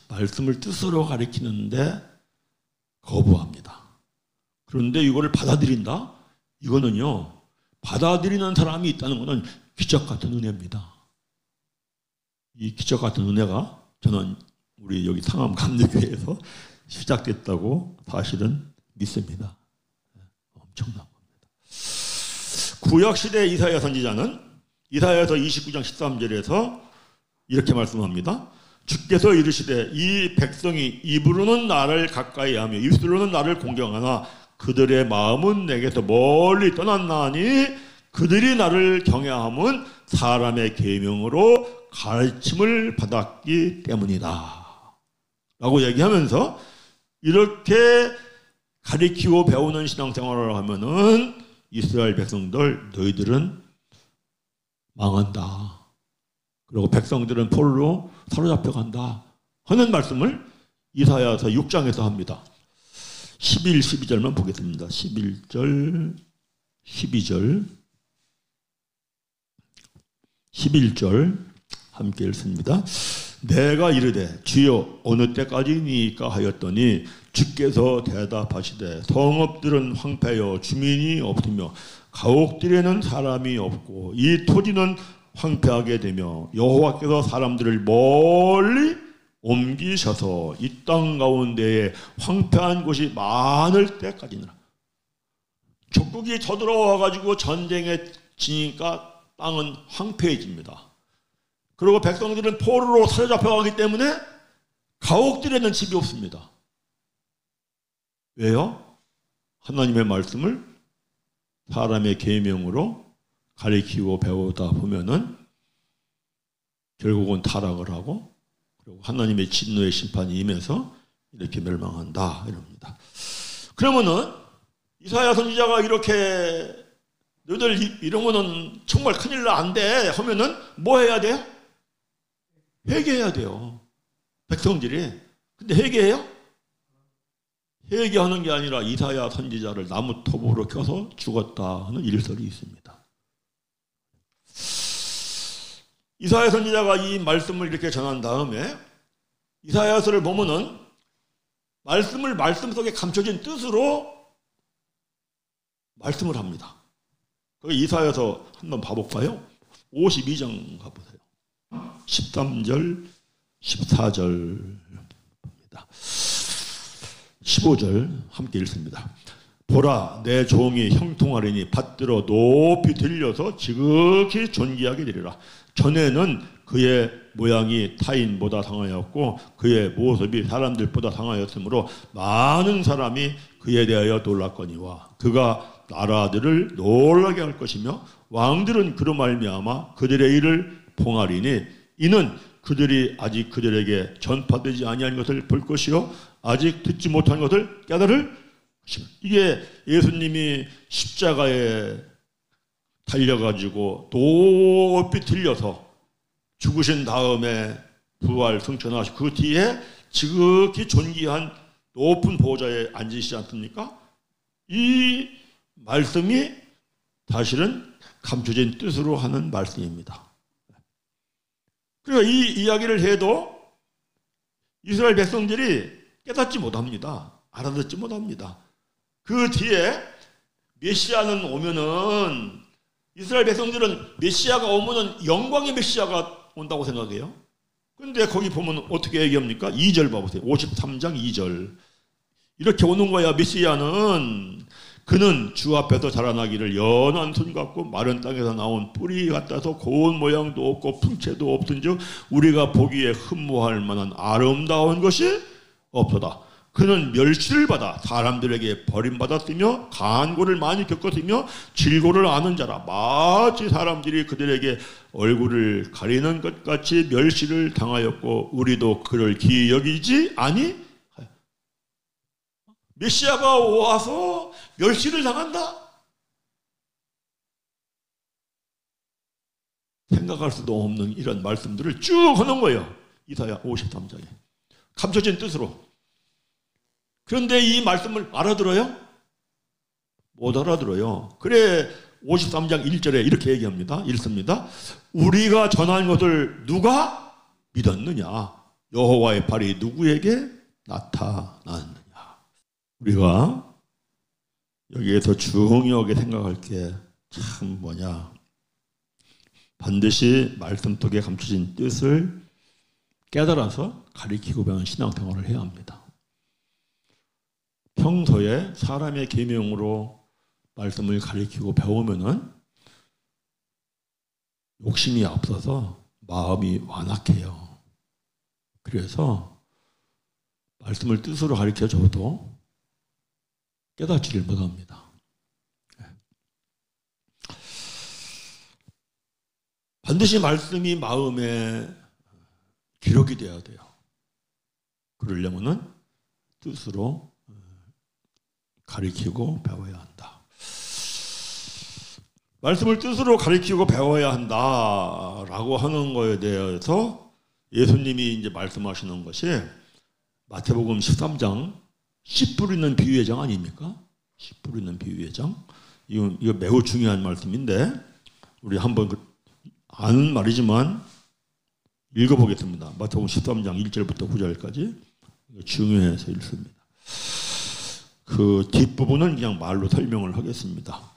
말씀을 뜻으로 가르치는데 거부합니다. 그런데 이거를 받아들인다? 이거는요, 받아들이는 사람이 있다는 것은 기적 같은 은혜입니다. 이 기적 같은 은혜가 저는 우리 여기 상암 감리교회에서 시작됐다고 사실은 믿습니다. 엄청난 겁니다. 구약시대 이사야 선지자는 이사야서 29장 13절에서 이렇게 말씀합니다. 주께서 이르시되 이 백성이 입으로는 나를 가까이 하며 입술로는 나를 공경하나 그들의 마음은 내게서 멀리 떠났나니 그들이 나를 경외함은 사람의 계명으로 가르침을 받았기 때문이다 라고 얘기하면서, 이렇게 가르치고 배우는 신앙생활을 하면은 이스라엘 백성들, 너희들은 망한다, 그리고 백성들은 포로로 사로잡혀간다 하는 말씀을 이사야서 6장에서 합니다. 11, 12절만 보겠습니다. 11절, 12절, 11절 함께 읽습니다. 내가 이르되 주여 어느 때까지니까 하였더니 주께서 대답하시되 성읍들은 황폐하여 주민이 없으며 가옥들에는 사람이 없고 이 토지는 황폐하게 되며 여호와께서 사람들을 멀리 옮기셔서 이 땅 가운데에 황폐한 곳이 많을 때까지나. 적국이 쳐들어와 가지고 전쟁에 지니까 땅은 황폐해집니다. 그리고 백성들은 포로로 사로잡혀가기 때문에 가옥들에는 집이 없습니다. 왜요? 하나님의 말씀을 사람의 계명으로 가르치고 배우다 보면은 결국은 타락을 하고, 그리고 하나님의 진노의 심판이 임해서 이렇게 멸망한다 이럽니다. 그러면은 이사야 선지자가 이렇게 너희들 이러면은 정말 큰일 나 안 돼 하면은 뭐 해야 돼요? 회개해야 돼요. 백성들이. 근데 회개해요? 회개하는 게 아니라 이사야 선지자를 나무톱으로 켜서 죽었다 하는 일설이 있습니다. 이사야 선지자가 이 말씀을 이렇게 전한 다음에 이사야서를 보면은 말씀을 말씀 속에 감춰진 뜻으로 말씀을 합니다. 그 이사야서 한번 봐볼까요? 52장 가보세요. 13절, 14절입니다. 15절 함께 읽습니다. 보라, 내 종이 형통하리니 받들어 높이 들려서 지극히 존귀하게 되리라. 전에는 그의 모양이 타인보다 상하였고 그의 모습이 사람들보다 상하였으므로 많은 사람이 그에 대하여 놀랐거니와 그가 나라들을 놀라게 할 것이며 왕들은 그로 말미암아 그들의 일을 봉하리니 이는 그들이 아직 그들에게 전파되지 아니한 것을 볼 것이요 아직 듣지 못한 것을 깨달을 것이며. 이게 예수님이 십자가에 달려가지고 높이 들려서 죽으신 다음에 부활 승천하시고 그 뒤에 지극히 존귀한 높은 보좌에 앉으시지 않습니까? 이 말씀이 사실은 감춰진 뜻으로 하는 말씀입니다. 그러니까 이 이야기를 해도 이스라엘 백성들이 깨닫지 못합니다. 알아듣지 못합니다. 그 뒤에 메시아는 오면은 이스라엘 백성들은 메시아가 오면은 영광의 메시아가 온다고 생각해요. 근데 거기 보면 어떻게 얘기합니까? 2절 봐보세요. 53장 2절. 이렇게 오는 거야. 메시아는 그는 주 앞에서 자라나기를 연한 손 같고 마른 땅에서 나온 뿌리 같아서 고운 모양도 없고 풍채도 없은즉 우리가 보기에 흠모할 만한 아름다운 것이 없도다. 그는 멸시를 받아 사람들에게 버림받았으며 간고를 많이 겪었으며 질고를 아는 자라. 마치 사람들이 그들에게 얼굴을 가리는 것 같이 멸시를 당하였고 우리도 그를 기이 여기지 아니. 메시아가 와서 멸시를 당한다? 생각할 수도 없는 이런 말씀들을 쭉 하는 거예요. 이사야 53장에 감춰진 뜻으로. 그런데 이 말씀을 알아들어요? 못 알아들어요. 그래 53장 1절에 이렇게 얘기합니다. 읽습니다. 우리가 전한 것을 누가 믿었느냐? 여호와의 발이 누구에게 나타났느냐? 우리가 여기에서 중요하게 생각할 게 참 뭐냐, 반드시 말씀 속에 감춰진 뜻을 깨달아서 가리키고 배우는 신앙생활을 해야 합니다. 평소에 사람의 계명으로 말씀을 가리키고 배우면은 욕심이 앞서서 마음이 완악해요. 그래서 말씀을 뜻으로 가리켜줘도 깨닫지를 못합니다. 반드시 말씀이 마음에 기록이 되어야 돼요. 그러려면은 뜻으로 가리키고 배워야 한다. 말씀을 뜻으로 가리키고 배워야 한다라고 하는 거에 대해서 예수님이 이제 말씀하시는 것이 마태복음 13장 씨 뿌리는 비유의 장 아닙니까? 씨 뿌리는 비유의 장. 이거 매우 중요한 말씀인데 우리 한번 아는 말이지만 읽어보겠습니다. 마태복음 13장 1절부터 9절까지 중요해서 읽습니다. 그 뒷부분은 그냥 말로 설명을 하겠습니다.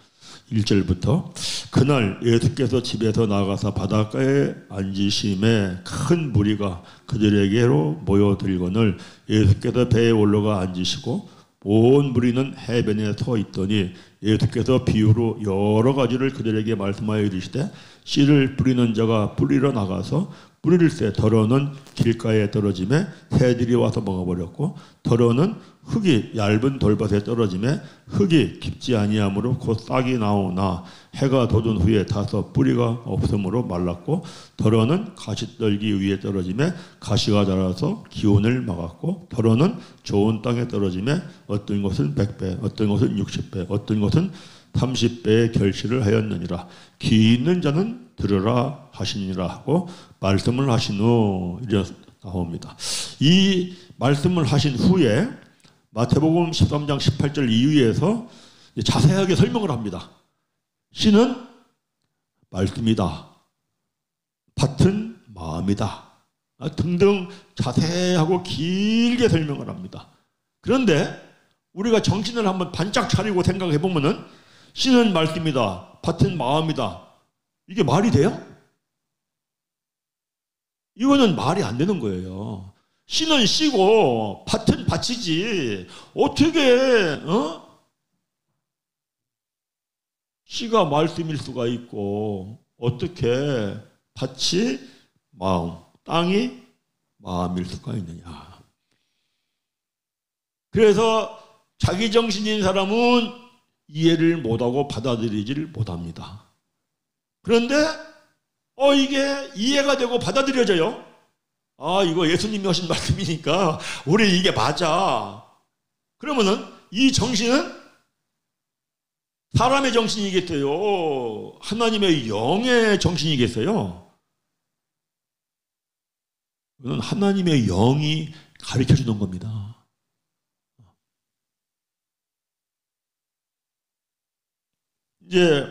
1절부터 그날 예수께서 집에서 나가사 바닷가에 앉으심에 큰 무리가 그들에게로 모여들거늘 예수께서 배에 올라가 앉으시고 온 무리는 해변에 서 있더니 예수께서 비유로 여러 가지를 그들에게 말씀하여 이르시되 씨를 뿌리는 자가 뿌리러 나가서 뿌릴 때 덜어는 길가에 떨어짐에 새들이 와서 먹어버렸고 덜어는 흙이 얇은 돌밭에 떨어짐에 흙이 깊지 아니하므로 곧 싹이 나오나 해가 돋은 후에 다서 뿌리가 없으므로 말랐고 덜어는 가시떨기 위에 떨어짐에 가시가 자라서 기온을 막았고 덜어는 좋은 땅에 떨어짐에 어떤 것은 100배 어떤 것은 60배 어떤 것은 30배의 결실을 하였느니라. 귀 있는 자는 들으라 하시니라 하고 말씀을 하신 후 이래 나옵니다. 이 말씀을 하신 후에 마태복음 13장 18절 이후에서 자세하게 설명을 합니다. 씨는 말씀이다. 밭은 마음이다. 등등 자세하고 길게 설명을 합니다. 그런데 우리가 정신을 한번 반짝 차리고 생각해 보면은 씨는 말씀이다. 밭은 마음이다. 이게 말이 돼요? 이거는 말이 안 되는 거예요. 씨는 씨고 밭은 밭이지. 어떻게 씨가 말씀일 수가 있고 어떻게 밭이 마음, 땅이 마음일 수가 있느냐. 그래서 자기 정신인 사람은 이해를 못하고 받아들이지를 못합니다. 그런데 이게 이해가 되고 받아들여져요. 이거 예수님이 하신 말씀이니까 우리 이게 맞아. 그러면은 이 정신은 사람의 정신이겠어요? 하나님의 영의 정신이겠어요? 이건 하나님의 영이 가르쳐 주는 겁니다. 이제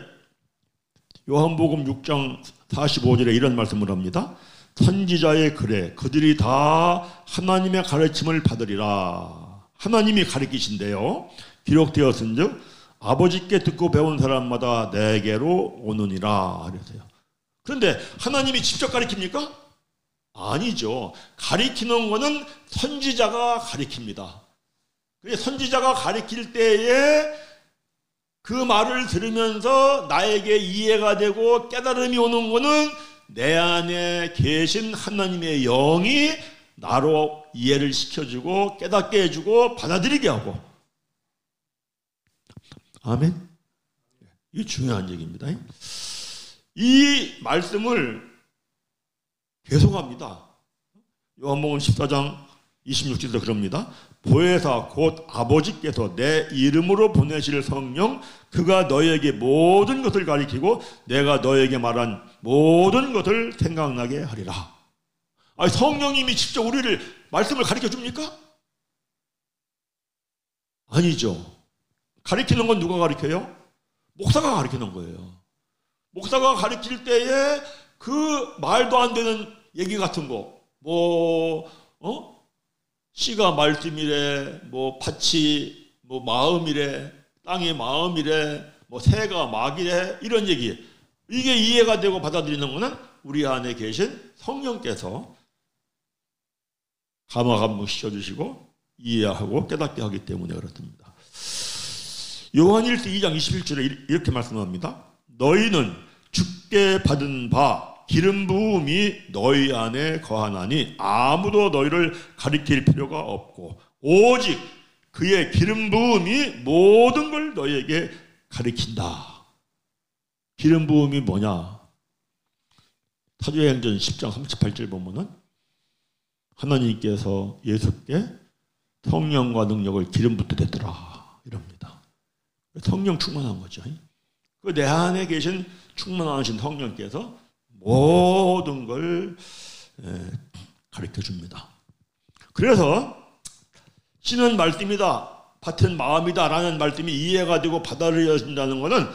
요한복음 6장 45절에 이런 말씀을 합니다. 선지자의 글에 그들이 다 하나님의 가르침을 받으리라. 하나님이 가르치신대요. 기록되었은즉 아버지께 듣고 배운 사람마다 내게로 오느니라 그랬어요. 그런데 하나님이 직접 가르칩니까? 아니죠. 가르치는 거는 선지자가 가르칩니다. 선지자가 가르칠 때에 그 말을 들으면서 나에게 이해가 되고 깨달음이 오는 거는 내 안에 계신 하나님의 영이 나로 이해를 시켜주고 깨닫게 해주고 받아들이게 하고. 아멘. 이게 중요한 얘기입니다. 이 말씀을 계속합니다. 요한복음 14장 26절에서 그럽니다. 보혜사 곧 아버지께서 내 이름으로 보내실 성령 그가 너에게 모든 것을 가리키고 내가 너에게 말한 모든 것을 생각나게 하리라. 성령님이 직접 우리를 말씀을 가르쳐 줍니까? 아니죠. 가르치는 건 누가 가르쳐요? 목사가 가르치는 거예요. 목사가 가르칠 때에 그 말도 안 되는 얘기 같은 거 씨가 말씀이래, 밭이 뭐 마음이래, 땅의 마음이래, 뭐 새가 막이래, 이런 얘기. 이게 이해가 되고 받아들이는 것은 우리 안에 계신 성령께서 감화감동 시켜주시고 이해하고 깨닫게 하기 때문에 그렇습니다. 요한일서 2장 21절에 이렇게 말씀합니다. 너희는 주께 받은 바 기름 부음이 너희 안에 거하나니 아무도 너희를 가리킬 필요가 없고 오직 그의 기름 부음이 모든 걸 너희에게 가리킨다. 기름 부음이 뭐냐? 사도행전 10장 38절 보면은 하나님께서 예수께 성령과 능력을 기름 붓듯했더라 이럽니다. 성령 충만한 거죠. 그 내 안에 계신 충만하신 성령께서 모든 걸 가르쳐 줍니다. 그래서 신은 말씀이다, 같은 마음이다 라는 말씀이 이해가 되고 받아들여진다는 것은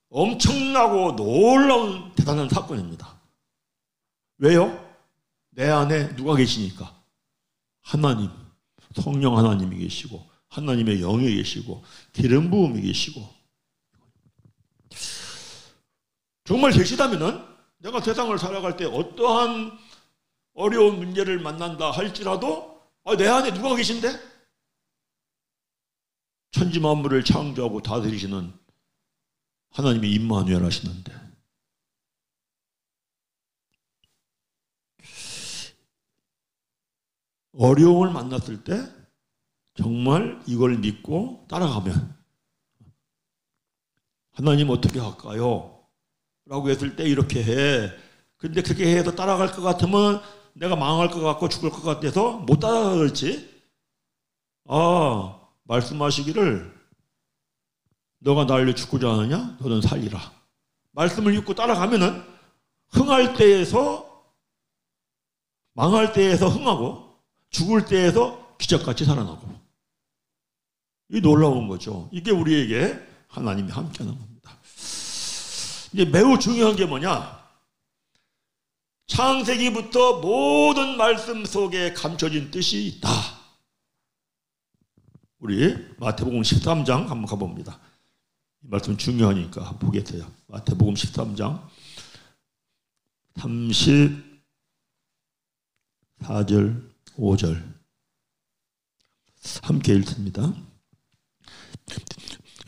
엄청나고 놀라운 대단한 사건입니다. 왜요? 내 안에 누가 계시니까? 하나님, 성령 하나님이 계시고 하나님의 영이 계시고 기름 부음이 계시고. 정말 계시다면은 내가 세상을 살아갈 때 어떠한 어려운 문제를 만난다 할지라도 내 안에 누가 계신데? 천지 만물을 창조하고 다스리시는 하나님이 임마누엘 하시는데. 어려움을 만났을 때 정말 이걸 믿고 따라가면 하나님 어떻게 할까요? 라고 했을 때 이렇게 해. 근데 그렇게 해서 따라갈 것 같으면 내가 망할 것 같고 죽을 것 같아서 못 따라갈지. 말씀하시기를 너가 나를 죽고자 하느냐? 너는 살리라. 말씀을 읽고 따라가면은 흥할 때에서 망할 때에서 흥하고 죽을 때에서 기적같이 살아나고. 이 놀라운 거죠. 이게 우리에게 하나님이 함께하는 겁니다. 이제 매우 중요한 게 뭐냐? 창세기부터 모든 말씀 속에 감춰진 뜻이 있다. 우리 마태복음 13장 한번 가봅니다. 이 말씀 중요하니까 보겠어요. 마태복음 13장 34절 5절 함께 읽습니다.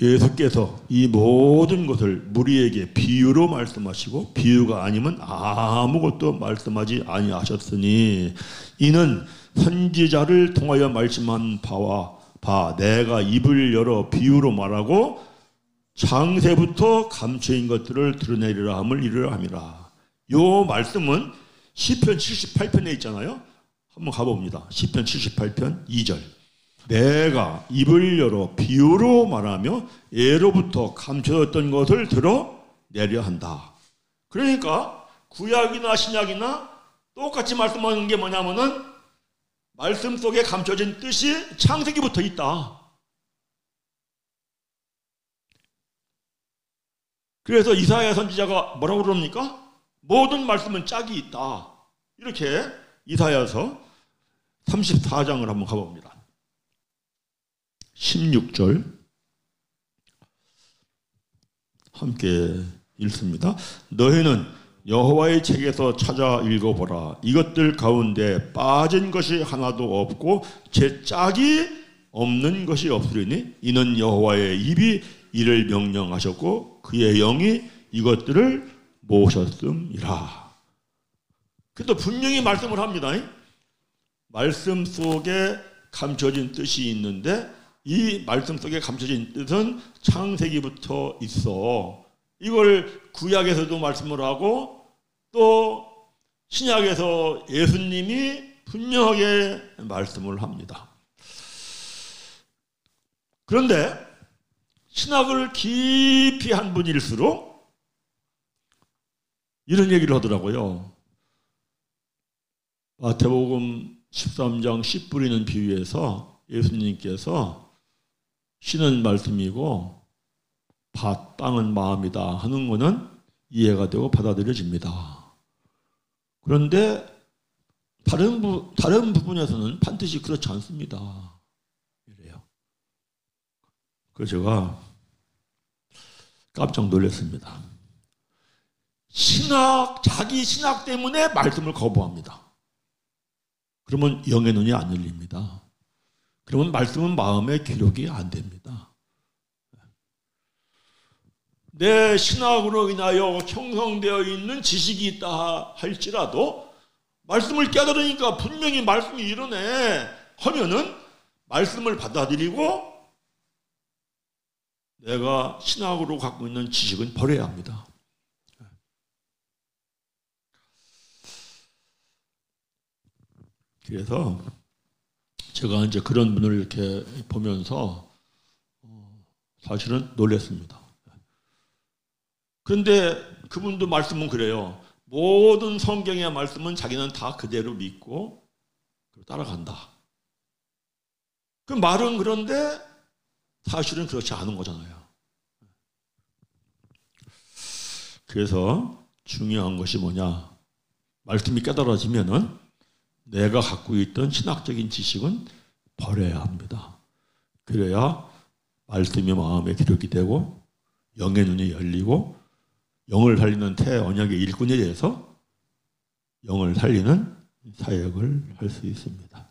예수께서 이 모든 것을 무리에게 비유로 말씀하시고 비유가 아니면 아무것도 말씀하지 아니하셨으니 이는 선지자를 통하여 말씀한 바 내가 입을 열어 비유로 말하고 창세부터 감춰인 것들을 드러내리라 함을 이르라 함이라. 요 말씀은 시편 78편에 있잖아요. 한번 가봅니다. 시편 78편 2절. 내가 입을 열어 비유로 말하며 예로부터 감춰졌던 것을 드러내려 한다. 그러니까 구약이나 신약이나 똑같이 말씀하는 게 뭐냐면은 말씀 속에 감춰진 뜻이 창세기부터 있다. 그래서 이사야 선지자가 뭐라고 그럽니까? 모든 말씀은 짝이 있다. 이렇게 이사야서 34장을 한번 가봅니다. 16절 함께 읽습니다. 너희는 여호와의 책에서 찾아 읽어보라. 이것들 가운데 빠진 것이 하나도 없고 제 짝이 없는 것이 없으리니 이는 여호와의 입이 이를 명령하셨고 그의 영이 이것들을 모셨음이라. 그래도 분명히 말씀을 합니다. 말씀 속에 감춰진 뜻이 있는데 이 말씀 속에 감춰진 뜻은 창세기부터 있어. 이걸 구약에서도 말씀을 하고 또 신약에서 예수님이 분명하게 말씀을 합니다. 그런데 신학을 깊이 한 분일수록 이런 얘기를 하더라고요. 마태복음 13장 씨 뿌리는 비유에서 예수님께서 씨는 말씀이고 땅은 마음이다 하는 것은 이해가 되고 받아들여집니다. 그런데 다른 부분에서는 반드시 그렇지 않습니다. 이래요. 그래서 제가 깜짝 놀랐습니다. 자기 신학 때문에 말씀을 거부합니다. 그러면 영의 눈이 안 열립니다. 그러면 말씀은 마음에 기록이 안 됩니다. 내 신학으로 인하여 형성되어 있는 지식이 있다 할지라도 말씀을 깨달으니까 분명히 말씀이 이러네 하면은 말씀을 받아들이고 내가 신학으로 갖고 있는 지식은 버려야 합니다. 그래서 제가 이제 그런 분을 이렇게 보면서 사실은 놀랐습니다. 그런데 그분도 말씀은 그래요. 모든 성경의 말씀은 자기는 다 그대로 믿고 따라간다. 그 말은 그런데 사실은 그렇지 않은 거잖아요. 그래서 중요한 것이 뭐냐? 말씀이 깨달아지면은 내가 갖고 있던 신학적인 지식은 버려야 합니다. 그래야 말씀이 마음에 기록이 되고 영의 눈이 열리고 영을 살리는 태언약의 일꾼이 돼서 영을 살리는 사역을 할 수 있습니다.